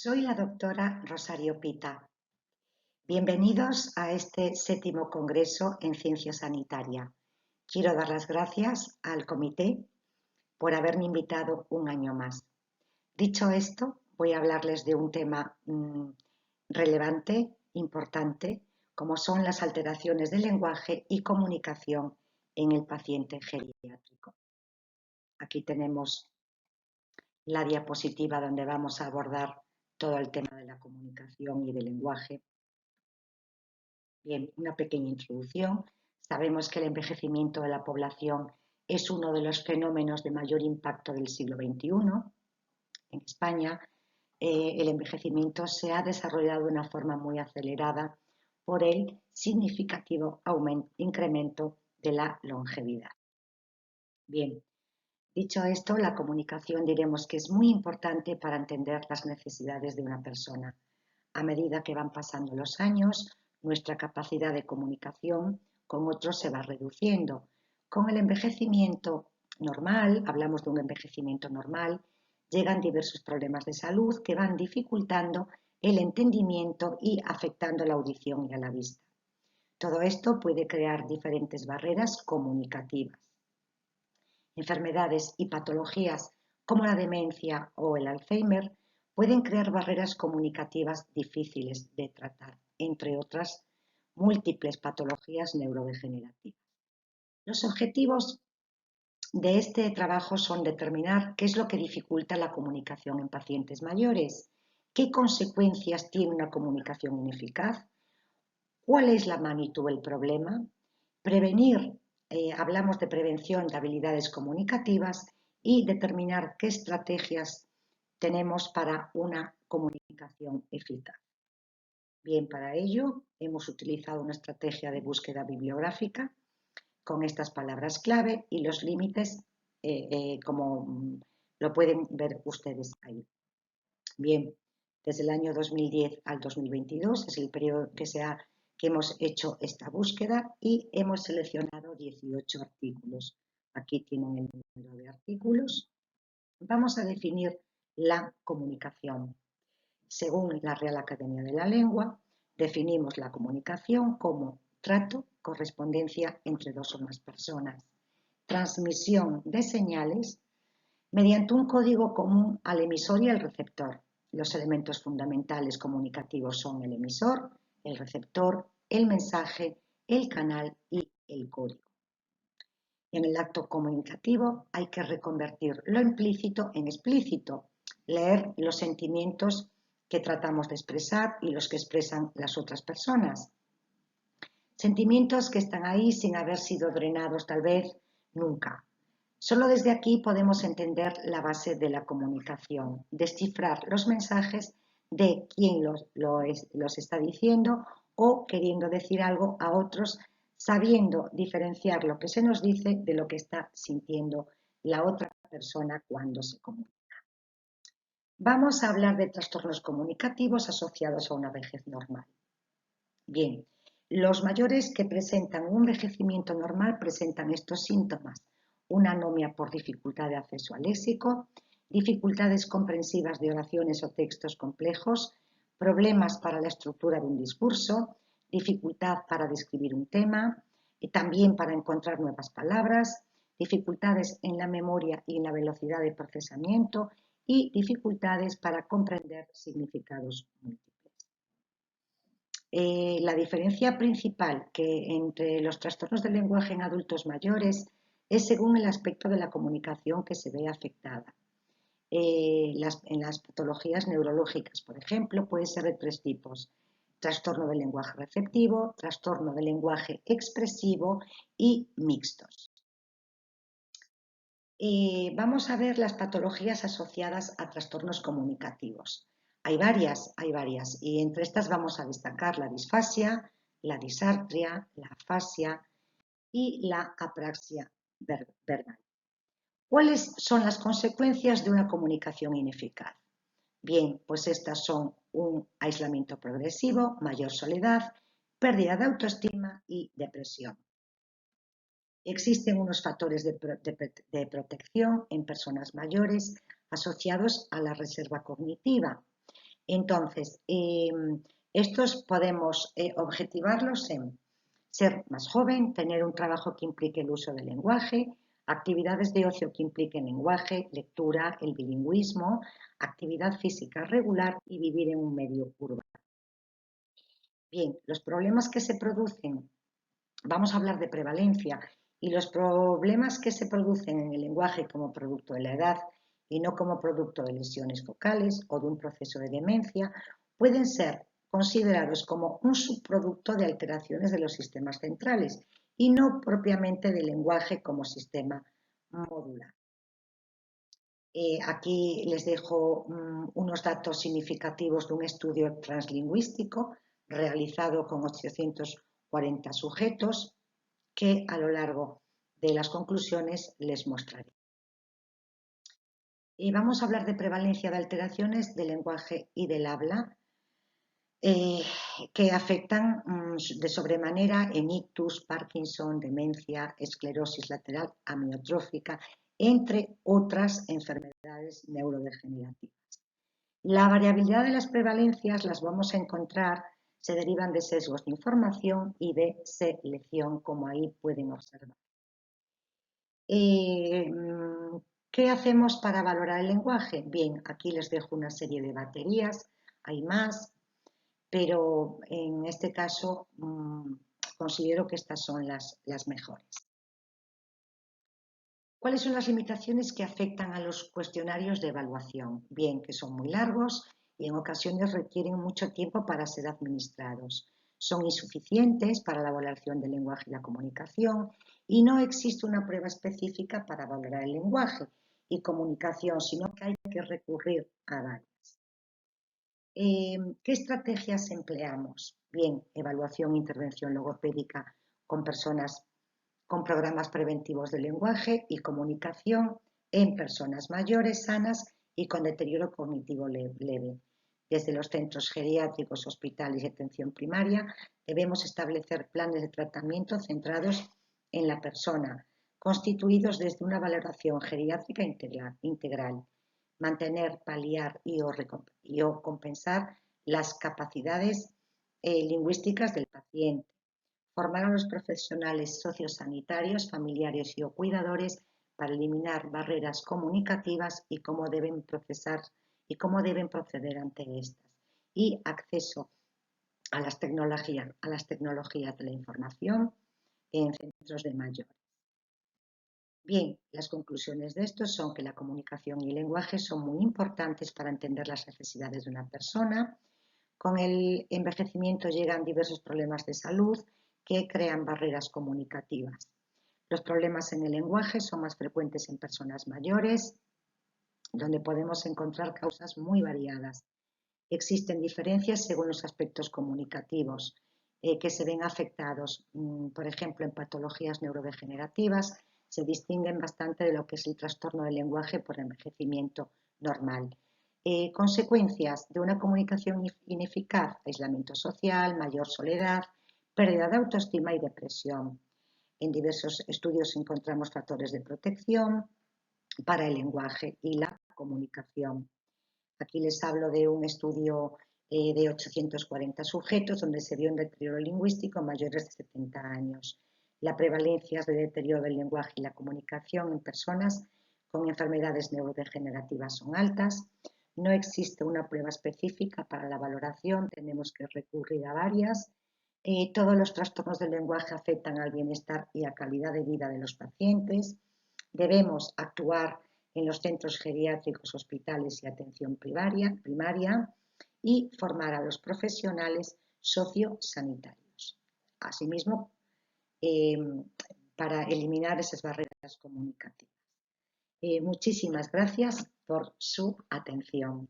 Soy la doctora Rosario Pita. Bienvenidos a este 7º Congreso en Ciencia Sanitaria. Quiero dar las gracias al comité por haberme invitado un año más. Dicho esto, voy a hablarles de un tema relevante, importante, como son las alteraciones del lenguaje y comunicación en el paciente geriátrico. Aquí tenemos la diapositiva donde vamos a abordar todo el tema de la comunicación y del lenguaje. Bien, una pequeña introducción. Sabemos que el envejecimiento de la población es uno de los fenómenos de mayor impacto del siglo XXI. En España, el envejecimiento se ha desarrollado de una forma muy acelerada por el significativo incremento de la longevidad. Bien, dicho esto, la comunicación diremos que es muy importante para entender las necesidades de una persona. A medida que van pasando los años, nuestra capacidad de comunicación con otros se va reduciendo. Con el envejecimiento normal, hablamos de un envejecimiento normal, llegan diversos problemas de salud que van dificultando el entendimiento y afectando la audición y a la vista. Todo esto puede crear diferentes barreras comunicativas. Enfermedades y patologías como la demencia o el Alzheimer pueden crear barreras comunicativas difíciles de tratar, entre otras múltiples patologías neurodegenerativas. Los objetivos de este trabajo son determinar qué es lo que dificulta la comunicación en pacientes mayores, qué consecuencias tiene una comunicación ineficaz, cuál es la magnitud del problema, prevenir. Hablamos de prevención de habilidades comunicativas y determinar qué estrategias tenemos para una comunicación eficaz. Bien, para ello hemos utilizado una estrategia de búsqueda bibliográfica con estas palabras clave y los límites como lo pueden ver ustedes ahí. Bien, desde el año 2010 al 2022 es el periodo que hemos hecho esta búsqueda y hemos seleccionado 18 artículos. Aquí tienen el número de artículos. Vamos a definir la comunicación. Según la Real Academia de la Lengua, definimos la comunicación como trato, correspondencia entre dos o más personas, transmisión de señales mediante un código común al emisor y al receptor. Los elementos fundamentales comunicativos son el emisor, el receptor, el mensaje, el canal y el código. En el acto comunicativo hay que reconvertir lo implícito en explícito, leer los sentimientos que tratamos de expresar y los que expresan las otras personas. Sentimientos que están ahí sin haber sido drenados tal vez nunca. Solo desde aquí podemos entender la base de la comunicación, descifrar los mensajes de quien los está diciendo o queriendo decir algo a otros, sabiendo diferenciar lo que se nos dice de lo que está sintiendo la otra persona cuando se comunica. Vamos a hablar de trastornos comunicativos asociados a una vejez normal. Bien, los mayores que presentan un envejecimiento normal presentan estos síntomas: una anomia por dificultad de acceso al léxico, dificultades comprensivas de oraciones o textos complejos, problemas para la estructura de un discurso, dificultad para describir un tema y también para encontrar nuevas palabras, dificultades en la memoria y en la velocidad de procesamiento y dificultades para comprender significados múltiples. La diferencia principal entre los trastornos del lenguaje en adultos mayores es según el aspecto de la comunicación que se ve afectada. En las patologías neurológicas, por ejemplo, puede ser de 3 tipos: trastorno del lenguaje receptivo, trastorno del lenguaje expresivo y mixtos. Vamos a ver las patologías asociadas a trastornos comunicativos. Hay varias, y entre estas vamos a destacar la disfasia, la disartria, la afasia y la apraxia verbal. ¿Cuáles son las consecuencias de una comunicación ineficaz? Bien, pues estas son un aislamiento progresivo, mayor soledad, pérdida de autoestima y depresión. Existen unos factores de protección en personas mayores asociados a la reserva cognitiva. Entonces, estos podemos objetivarlos en ser más joven, tener un trabajo que implique el uso del lenguaje, actividades de ocio que impliquen lenguaje, lectura, el bilingüismo, actividad física regular y vivir en un medio urbano. Bien, los problemas que se producen, vamos a hablar de prevalencia, y los problemas que se producen en el lenguaje como producto de la edad y no como producto de lesiones focales o de un proceso de demencia pueden ser considerados como un subproducto de alteraciones de los sistemas centrales y no propiamente del lenguaje como sistema modular. Aquí les dejo unos datos significativos de un estudio translingüístico realizado con 840 sujetos que a lo largo de las conclusiones les mostraré. Y vamos a hablar de prevalencia de alteraciones del lenguaje y del habla que afectan de sobremanera en ictus, Parkinson, demencia, esclerosis lateral amiotrófica, entre otras enfermedades neurodegenerativas. La variabilidad de las prevalencias las vamos a encontrar, se derivan de sesgos de información y de selección, como ahí pueden observar. ¿Qué hacemos para valorar el lenguaje? Bien, aquí les dejo una serie de baterías, hay más, pero en este caso considero que estas son las mejores. ¿Cuáles son las limitaciones que afectan a los cuestionarios de evaluación? Bien, que son muy largos y en ocasiones requieren mucho tiempo para ser administrados. Son insuficientes para la evaluación del lenguaje y la comunicación y no existe una prueba específica para valorar el lenguaje y comunicación, sino que hay que recurrir a varias. ¿Qué estrategias empleamos? Bien, evaluación e intervención logopédica con personas con programas preventivos de lenguaje y comunicación en personas mayores, sanas y con deterioro cognitivo leve. Desde los centros geriátricos, hospitales y atención primaria debemos establecer planes de tratamiento centrados en la persona, constituidos desde una valoración geriátrica integral, mantener, paliar y o compensar las capacidades lingüísticas del paciente, formar a los profesionales sociosanitarios, familiares y o cuidadores para eliminar barreras comunicativas y cómo deben proceder ante estas. Y acceso a las tecnologías de la información en centros de mayores. Bien, las conclusiones de esto son que la comunicación y el lenguaje son muy importantes para entender las necesidades de una persona. Con el envejecimiento llegan diversos problemas de salud que crean barreras comunicativas. Los problemas en el lenguaje son más frecuentes en personas mayores, donde podemos encontrar causas muy variadas. Existen diferencias según los aspectos comunicativos que se ven afectados. Por ejemplo, en patologías neurodegenerativas se distinguen bastante de lo que es el trastorno del lenguaje por envejecimiento normal. Consecuencias de una comunicación ineficaz: aislamiento social, mayor soledad, pérdida de autoestima y depresión. En diversos estudios encontramos factores de protección para el lenguaje y la comunicación. Aquí les hablo de un estudio de 840 sujetos donde se vio un deterioro lingüístico mayores de 70 años. La prevalencia de deterioro del lenguaje y la comunicación en personas con enfermedades neurodegenerativas son altas. No existe una prueba específica para la valoración, tenemos que recurrir a varias. Todos los trastornos del lenguaje afectan al bienestar y a calidad de vida de los pacientes. Debemos actuar en los centros geriátricos, hospitales y atención primaria y formar a los profesionales sociosanitarios. Asimismo, para eliminar esas barreras comunicativas. Muchísimas gracias por su atención.